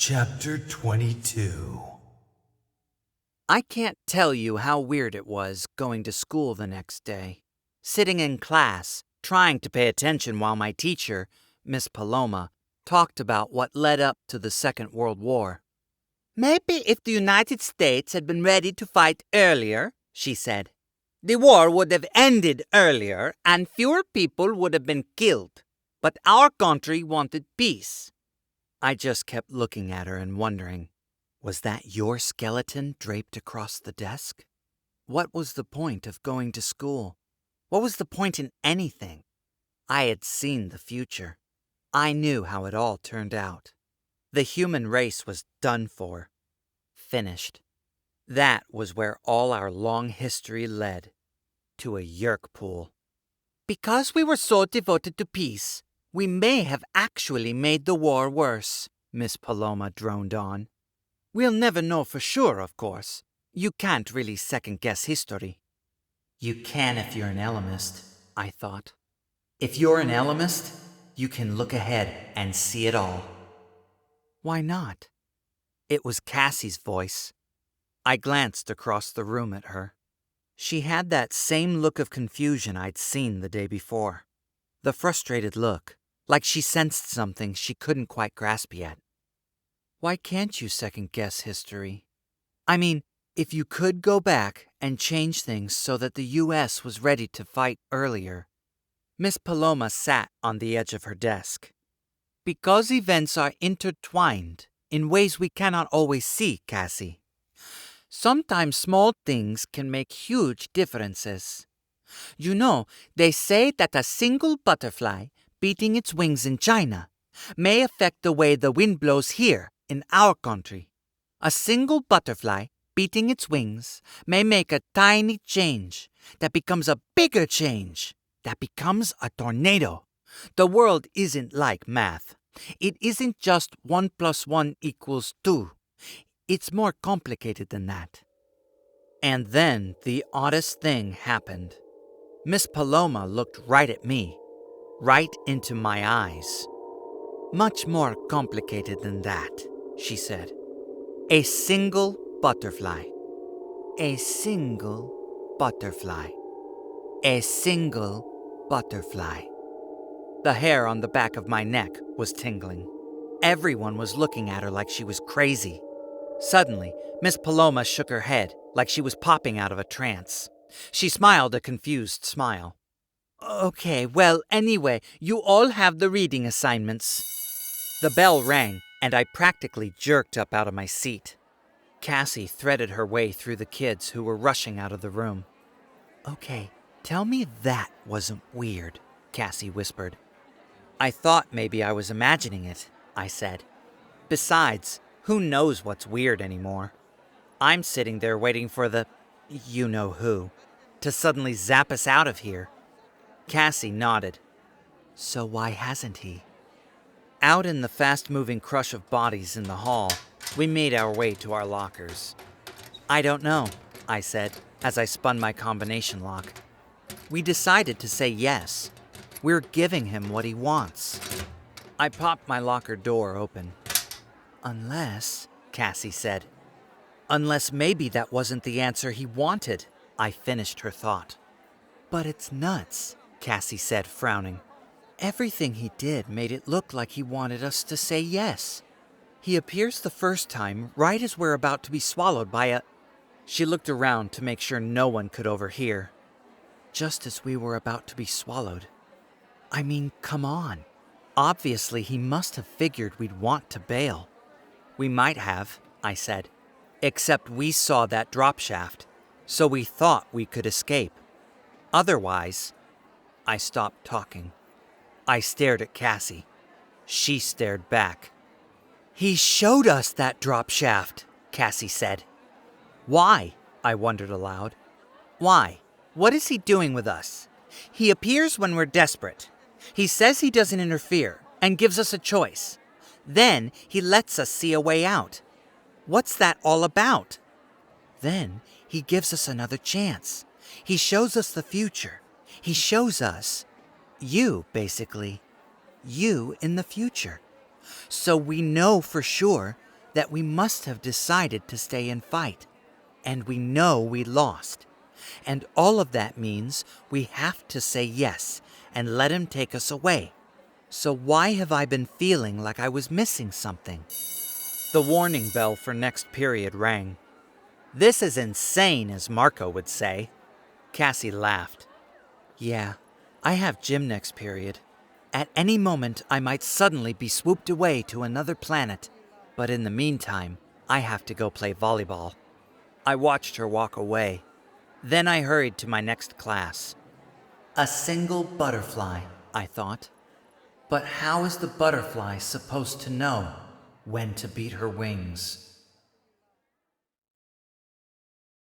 Chapter 22. I can't tell you how weird it was going to school the next day. Sitting in class, trying to pay attention while my teacher, Miss Paloma, talked about what led up to the Second World War. "Maybe if the United States had been ready to fight earlier," she said, "the war would have ended earlier and fewer people would have been killed. But our country wanted peace." I just kept looking at her and wondering, was that your skeleton draped across the desk? What was the point of going to school? What was the point in anything? I had seen the future. I knew how it all turned out. The human race was done for. Finished. That was where all our long history led. To a yerk pool. "Because we were so devoted to peace, we may have actually made the war worse," Miss Paloma droned on. "We'll never know for sure, of course. You can't really second-guess history." You can if you're an elemist, I thought. If you're an elemist, you can look ahead and see it all. Why not? It was Cassie's voice. I glanced across the room at her. She had that same look of confusion I'd seen the day before. The frustrated look, like she sensed something she couldn't quite grasp yet. Why can't you second-guess history? I mean, if you could go back and change things so that the U.S. was ready to fight earlier. Miss Paloma sat on the edge of her desk. "Because events are intertwined in ways we cannot always see, Cassie. Sometimes small things can make huge differences. You know, they say that a single butterfly beating its wings in China may affect the way the wind blows here in our country. A single butterfly beating its wings may make a tiny change that becomes a bigger change that becomes a tornado. The world isn't like math. It isn't just 1 + 1 = 2. It's more complicated than that." And then the oddest thing happened. Miss Paloma looked right at me, right into my eyes. "Much more complicated than that," she said. "A single butterfly. A single butterfly. A single butterfly." The hair on the back of my neck was tingling. Everyone was looking at her like she was crazy. Suddenly, Miss Paloma shook her head like she was popping out of a trance. She smiled a confused smile. "Okay, well, anyway, you all have the reading assignments." The bell rang, and I practically jerked up out of my seat. Cassie threaded her way through the kids who were rushing out of the room. "Okay, tell me that wasn't weird," Cassie whispered. "I thought maybe I was imagining it," I said. "Besides, who knows what's weird anymore? I'm sitting there waiting for the you-know-who to suddenly zap us out of here." Cassie nodded. "So why hasn't he?" Out in the fast-moving crush of bodies in the hall, we made our way to our lockers. "I don't know," I said, as I spun my combination lock. "We decided to say yes. We're giving him what he wants." I popped my locker door open. "Unless," Cassie said. "Unless maybe that wasn't the answer he wanted," I finished her thought. "But it's nuts," Cassie said, frowning. "Everything he did made it look like he wanted us to say yes. He appears the first time right as we're about to be swallowed by a..." She looked around to make sure no one could overhear. "Just as we were about to be swallowed. I mean, come on. Obviously, he must have figured we'd want to bail." "We might have," I said. "Except we saw that drop shaft, so we thought we could escape. Otherwise..." I stopped talking. I stared at Cassie. She stared back. "He showed us that drop shaft," Cassie said. "Why?" I wondered aloud. "Why? What is he doing with us? He appears when we're desperate. He says he doesn't interfere and gives us a choice. Then he lets us see a way out. What's that all about? Then he gives us another chance. He shows us the future. He shows us, you, basically, you in the future. So we know for sure that we must have decided to stay and fight, and we know we lost. And all of that means we have to say yes and let him take us away. So why have I been feeling like I was missing something? The warning bell for next period rang. "This is insane," as Marco would say. Cassie laughed. "Yeah, I have gym next period. At any moment, I might suddenly be swooped away to another planet. But in the meantime, I have to go play volleyball." I watched her walk away. Then I hurried to my next class. A single butterfly, I thought. But how is the butterfly supposed to know when to beat her wings?